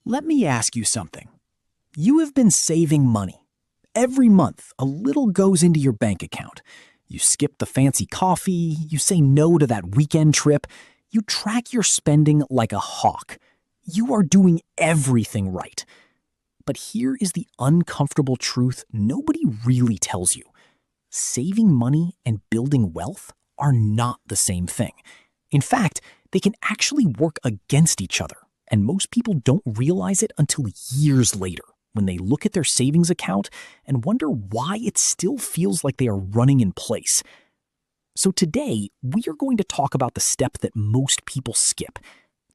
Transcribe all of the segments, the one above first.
Let me ask you something. You have been saving money. Every month, a little goes into your bank account. You skip the fancy coffee, you say no to that weekend trip, you track your spending like a hawk. You are doing everything right. But here is the uncomfortable truth nobody really tells you. Saving money and building wealth are not the same thing. In fact, they can actually work against each other, and most people don't realize it until years later when they look at their savings account and wonder why it still feels like they are running in place. So today, we are going to talk about the step that most people skip,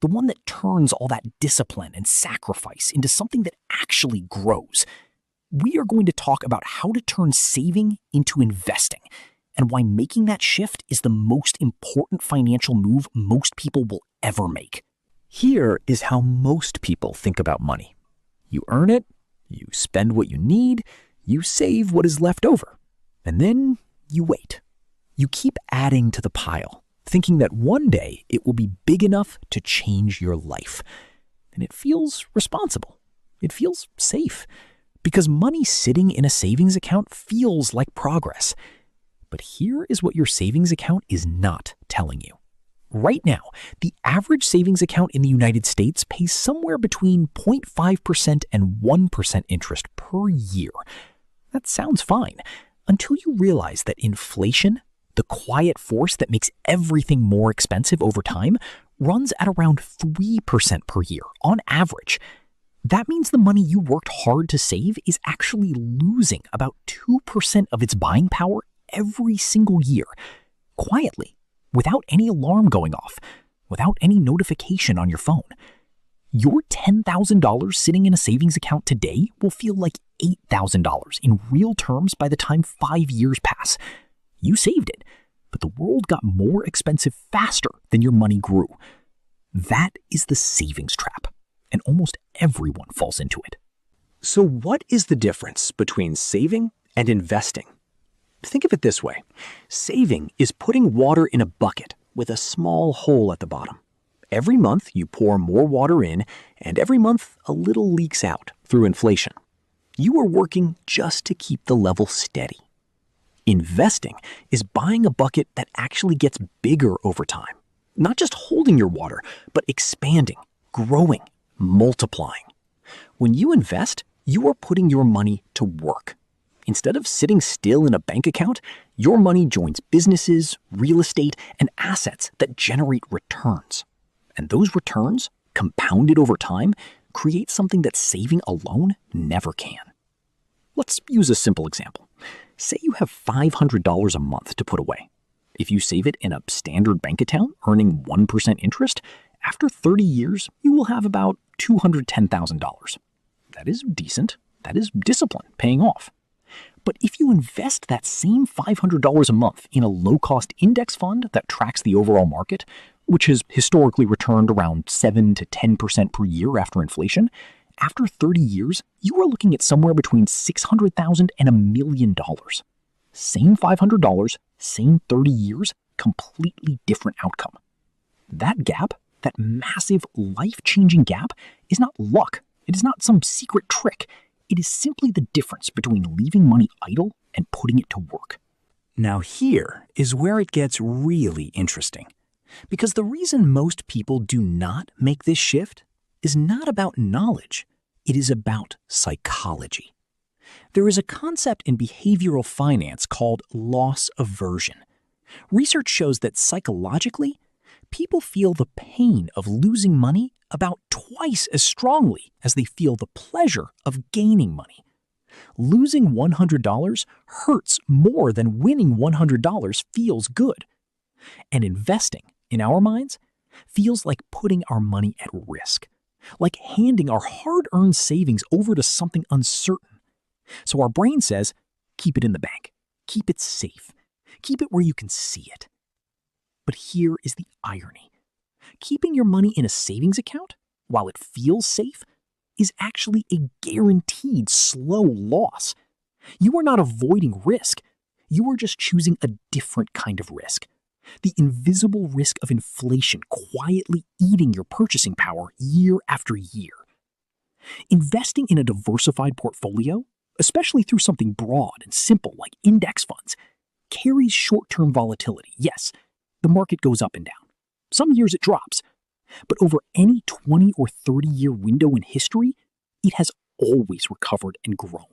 the one that turns all that discipline and sacrifice into something that actually grows. We are going to talk about how to turn saving into investing, and why making that shift is the most important financial move most people will ever make. Here is how most people think about money. You earn it, you spend what you need, you save what is left over, and then you wait. You keep adding to the pile, thinking that one day it will be big enough to change your life. And it feels responsible. It feels safe, because money sitting in a savings account feels like progress. But here is what your savings account is not telling you. Right now, the average savings account in the United States pays somewhere between 0.5% and 1% interest per year. That sounds fine, until you realize that inflation, the quiet force that makes everything more expensive over time, runs at around 3% per year on average. That means the money you worked hard to save is actually losing about 2% of its buying power every single year, quietly, without any alarm going off, without any notification on your phone. Your $10,000 sitting in a savings account today will feel like $8,000 in real terms by the time 5 years pass. You saved it, but the world got more expensive faster than your money grew. That is the savings trap, and almost everyone falls into it. So what is the difference between saving and investing? Think of it this way. Saving is putting water in a bucket with a small hole at the bottom. Every month you pour more water in, and every month a little leaks out through inflation. You are working just to keep the level steady. Investing is buying a bucket that actually gets bigger over time. Not just holding your water, but expanding, growing, multiplying. When you invest, you are putting your money to work. Instead of sitting still in a bank account, your money joins businesses, real estate, and assets that generate returns. And those returns, compounded over time, create something that saving alone never can. Let's use a simple example. Say you have $500 a month to put away. If you save it in a standard bank account earning 1% interest, after 30 years, you will have about $210,000. That is decent. That is discipline paying off. But if you invest that same $500 a month in a low-cost index fund that tracks the overall market, which has historically returned around 7 to 10% per year after inflation, after 30 years, you are looking at somewhere between $600,000 and $1 million. Same $500, same 30 years, completely different outcome. That gap, that massive life-changing gap, is not luck. It is not some secret trick. It is simply the difference between leaving money idle and putting it to work. Now here is where it gets really interesting. Because the reason most people do not make this shift is not about knowledge. It is about psychology. There is a concept in behavioral finance called loss aversion. Research shows that psychologically, people feel the pain of losing money about twice as strongly as they feel the pleasure of gaining money. Losing $100 hurts more than winning $100 feels good. And investing, in our minds, feels like putting our money at risk, like handing our hard-earned savings over to something uncertain. So our brain says, keep it in the bank, keep it safe, keep it where you can see it. But here is the irony. Keeping your money in a savings account, while it feels safe, is actually a guaranteed slow loss. You are not avoiding risk. You are just choosing a different kind of risk. The invisible risk of inflation quietly eating your purchasing power year after year. Investing in a diversified portfolio, especially through something broad and simple like index funds, carries short-term volatility. Yes, the market goes up and down. Some years it drops. But over any 20 or 30-year window in history, it has always recovered and grown.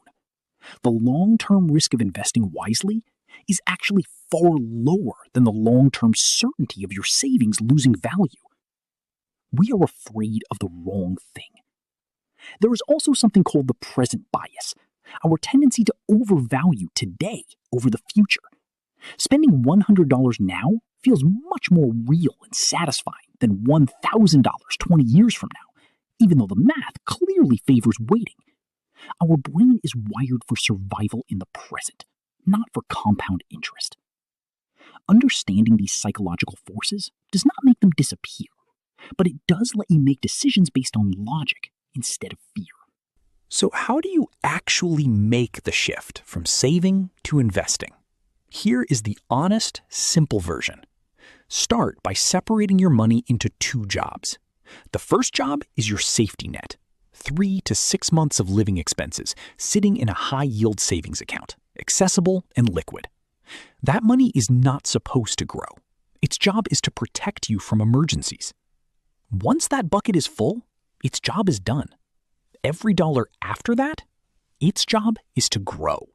The long-term risk of investing wisely is actually far lower than the long-term certainty of your savings losing value. We are afraid of the wrong thing. There is also something called the present bias, our tendency to overvalue today over the future. Spending $100 now feels much more real and satisfying than $1,000 20 years from now, even though the math clearly favors waiting. Our brain is wired for survival in the present, not for compound interest. Understanding these psychological forces does not make them disappear, but it does let you make decisions based on logic instead of fear. So how do you actually make the shift from saving to investing? Here is the honest, simple version. Start by separating your money into two jobs. The first job is your safety net, 3 to 6 months of living expenses sitting in a high-yield savings account, accessible and liquid. That money is not supposed to grow. Its job is to protect you from emergencies. Once that bucket is full, its job is done. Every dollar after that, its job is to grow.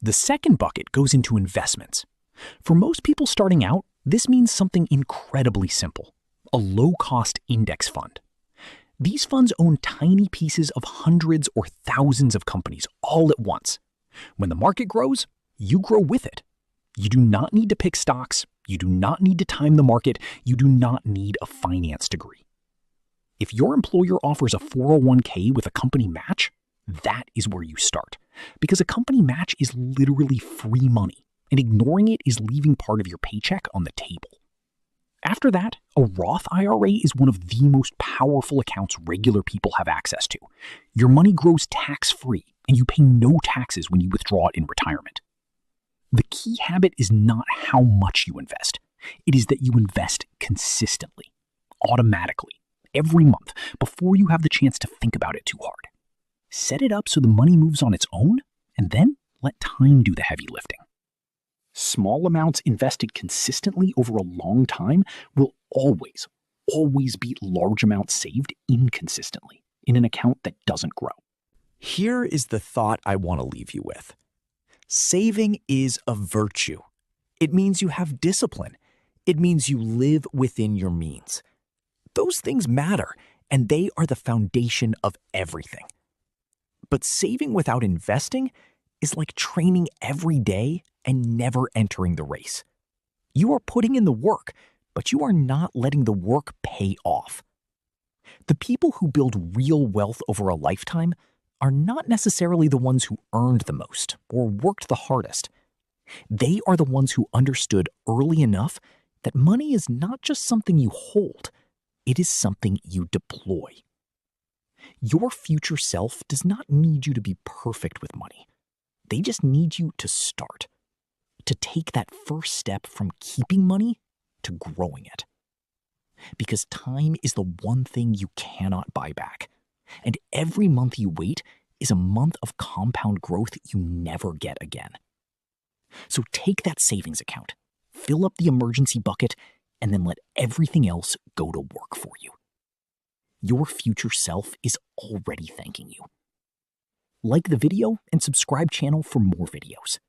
The second bucket goes into investments. For most people starting out, this means something incredibly simple, a low-cost index fund. These funds own tiny pieces of hundreds or thousands of companies all at once. When the market grows, you grow with it. You do not need to pick stocks. You do not need to time the market. You do not need a finance degree. If your employer offers a 401k with a company match, that is where you start. Because a company match is literally free money, and ignoring it is leaving part of your paycheck on the table. After that, a Roth IRA is one of the most powerful accounts regular people have access to. Your money grows tax-free, and you pay no taxes when you withdraw it in retirement. The key habit is not how much you invest. It is that you invest consistently, automatically, every month, before you have the chance to think about it too hard. Set it up so the money moves on its own, and then let time do the heavy lifting. Small amounts invested consistently over a long time will always beat large amounts saved inconsistently in an account that doesn't grow. Here is the thought I want to leave you with. Saving is a virtue. It means you have discipline. It means you live within your means. Those things matter, and they are the foundation of everything. But saving without investing is like training every day and never entering the race. You are putting in the work, but you are not letting the work pay off. The people who build real wealth over a lifetime are not necessarily the ones who earned the most or worked the hardest. They are the ones who understood early enough that money is not just something you hold, it is something you deploy. Your future self does not need you to be perfect with money. They just need you to start, to take that first step from keeping money to growing it. Because time is the one thing you cannot buy back. And every month you wait is a month of compound growth you never get again. So take that savings account, fill up the emergency bucket, and then let everything else go to work for you. Your future self is already thanking you. Like the video and subscribe channel for more videos.